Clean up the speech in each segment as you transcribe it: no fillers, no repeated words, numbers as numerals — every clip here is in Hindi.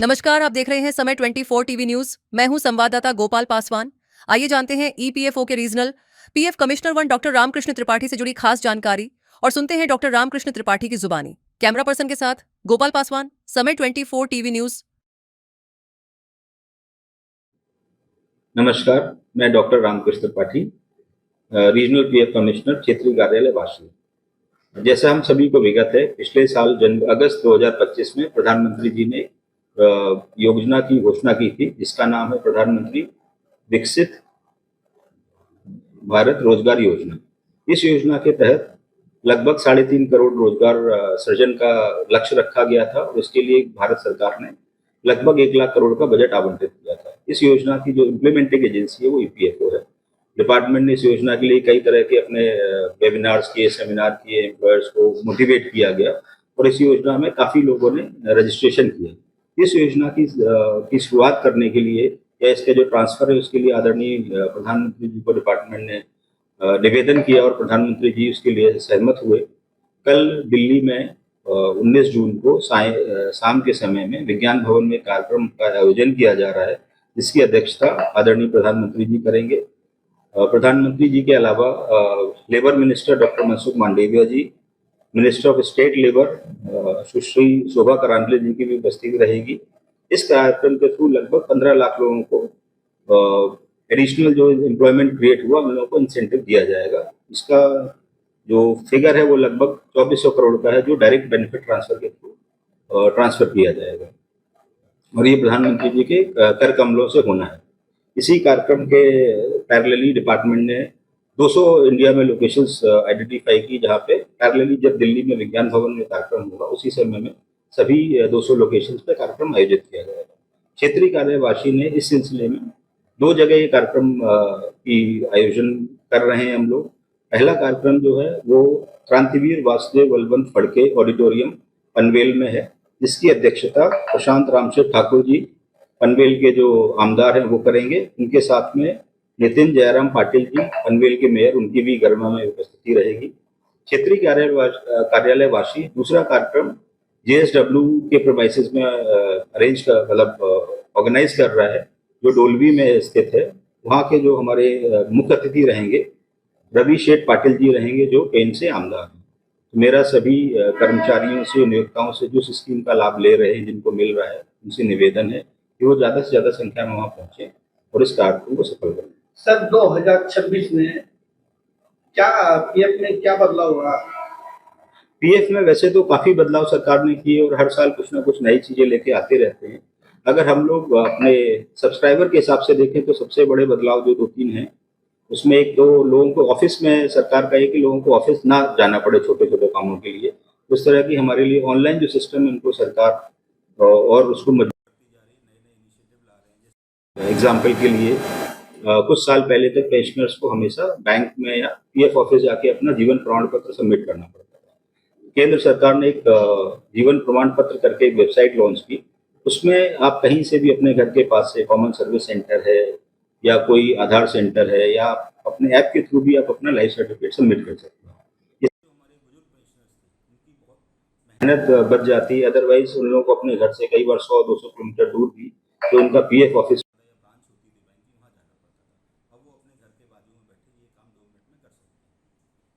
नमस्कार, आप देख रहे हैं समय 24 टीवी न्यूज। मैं हूं संवाददाता गोपाल पासवान। आइए जानते हैं ईपीएफओ के regional PF commissioner one doctor Ramkrishna Tripathi से जुड़ी खास जानकारी और सुनते हैं डॉक्टर रामकृष्ण त्रिपाठी की जुबानी। कैमरा पर्सन के साथ गोपाल पासवान, समय 24 टीवी न्यूज। नमस्कार, मैं doctor Ramkrishna Tripathi, regional PF commissioner, क्षेत्रीय कार्यालय वाशी। जैसा हम सभी को विगत है, पिछले साल अगस्त 2025 में प्रधानमंत्री जी ने योजना की घोषणा की थी, जिसका नाम है प्रधानमंत्री विकसित भारत रोजगार योजना। इस योजना के तहत लगभग 3.5 करोड़ रोजगार सृजन का लक्ष्य रखा गया था और इसके लिए भारत सरकार ने लगभग 1 लाख करोड़ का बजट आवंटित किया था। इस योजना की जो इम्प्लीमेंटिंग एजेंसी है वो ईपीएफओ है। डिपार्टमेंट ने इस योजना के लिए कई तरह के अपने वेबिनार्स किए, सेमिनार किए, एम्प्लॉयर्स को मोटिवेट किया गया और इस योजना में काफ़ी लोगों ने रजिस्ट्रेशन किया। इस योजना की शुरुआत करने के लिए या इसके जो ट्रांसफ़र है उसके लिए आदरणीय प्रधानमंत्री जी को डिपार्टमेंट ने निवेदन किया और प्रधानमंत्री जी उसके लिए सहमत हुए। कल दिल्ली में 19 जून को शाम के समय में विज्ञान भवन में कार्यक्रम का आयोजन किया जा रहा है, जिसकी अध्यक्षता आदरणीय प्रधानमंत्री जी करेंगे। प्रधानमंत्री जी के अलावा labour minister doctor Mansukh Mandaviya ji, minister of state labour Sushri Shobha Karandlaje ji की भी उपस्थिति रहेगी। इस कार्यक्रम के थ्रू लगभग 15 लाख लोगों को एडिशनल जो एम्प्लॉयमेंट क्रिएट हुआ उन लोगों को इंसेंटिव दिया जाएगा। इसका जो फिगर है वो लगभग 2400 करोड़ का है, जो डायरेक्ट बेनिफिट ट्रांसफर के थ्रू ट्रांसफर किया जाएगा और ये प्रधानमंत्री जी के कर कमलों से होना है। इसी कार्यक्रम के पैरेलली डिपार्टमेंट ने 200 इंडिया में लोकेशंस आइडेंटिफाई की, जहाँ पे पैरेलली जब दिल्ली में विज्ञान भवन में कार्यक्रम होगा उसी समय में सभी 200 लोकेशंस पे कार्यक्रम आयोजित किया जाएगा। क्षेत्रीय कार्यवासी ने इस सिलसिले में 2 जगह ये कार्यक्रम की आयोजन कर रहे हैं हम लोग। पहला कार्यक्रम जो है वो क्रांतिवीर वासुदेव बलवंत फड़के ऑडिटोरियम पनवेल में है, जिसकी अध्यक्षता प्रशांत रामशेठ ठाकुर जी पनवेल के जो आमदार हैं वो करेंगे। उनके साथ में नितिन जयराम पाटिल जी पनवेल के मेयर, उनकी भी गरिमा में उपस्थिति रहेगी। क्षेत्रीय कार्यालय वासी दूसरा कार्यक्रम जेएसडब्ल्यू के प्रेमाइसेस में अरेंज कर मतलब ऑर्गेनाइज कर रहा है, जो डोलवी में स्थित है। वहाँ के जो हमारे मुख्य अतिथि रहेंगे रवि शेठ पाटिल जी रहेंगे, जो पेन से आमदार हैं। तो मेरा सभी कर्मचारियों से, नियोक्ताओं से जो इस स्कीम का लाभ ले रहे हैं, जिनको मिल रहा है, उनसे निवेदन है कि वो ज़्यादा से ज़्यादा संख्या में वहाँ पहुँचे और इस कार्यक्रम को सफल करें। सर 2026 में क्या पीएफ में क्या बदलाव हुआ? पीएफ में वैसे तो काफ़ी बदलाव सरकार ने किए और हर साल कुछ ना कुछ नई चीज़ें लेके आते रहते हैं। अगर हम लोग अपने सब्सक्राइबर के हिसाब से देखें तो सबसे बड़े बदलाव जो 2-3 हैं, उसमें एक तो लोगों को ऑफिस में सरकार का है कि लोगों को ऑफिस ना जाना पड़े छोटे-छोटे कामों के लिए। उस तरह की हमारे लिए ऑनलाइन जो सिस्टम है उनको सरकार और उसको मजबूत एग्जाम्पल के लिए कुछ साल पहले तक पेंशनर्स को हमेशा बैंक में या पीएफ ऑफिस जाके अपना जीवन प्रमाण पत्र सबमिट करना पड़ता था। केंद्र सरकार ने एक जीवन प्रमाण पत्र करके एक वेबसाइट लॉन्च की। उसमें आप कहीं से भी अपने घर के पास से कॉमन सर्विस सेंटर है या कोई आधार सेंटर है या अपने ऐप के थ्रू भी आप अपना लाइफ सर्टिफिकेट सबमिट कर सकते हैं। इससे हमारे बुजुर्ग पेंशनर्स थे, उनकी बहुत मेहनत बच जाती है। अदरवाइज उन लोगों को अपने घर से कई बार 100-200 किलोमीटर दूर भी जो उनका पीएफ ऑफिस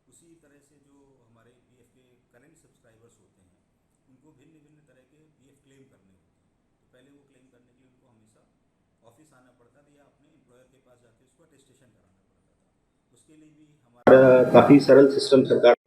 उसी तरह से जो हमारे पीएफ के करेंट सब्सक्राइबर्स होते हैं, उनको भिन्न-भिन्न तरह के पीएफ क्लेम करने होते हैं। तो पहले वो क्लेम करने के लिए उनको हमेशा ऑफिस आना पड़ता था या अपने एम्प्लॉयर के पास जाके उसको अटेस्टेशन कराना पड़ता था। उसके लिए भी हमारा काफ़ी सरल सिस्टम सरकार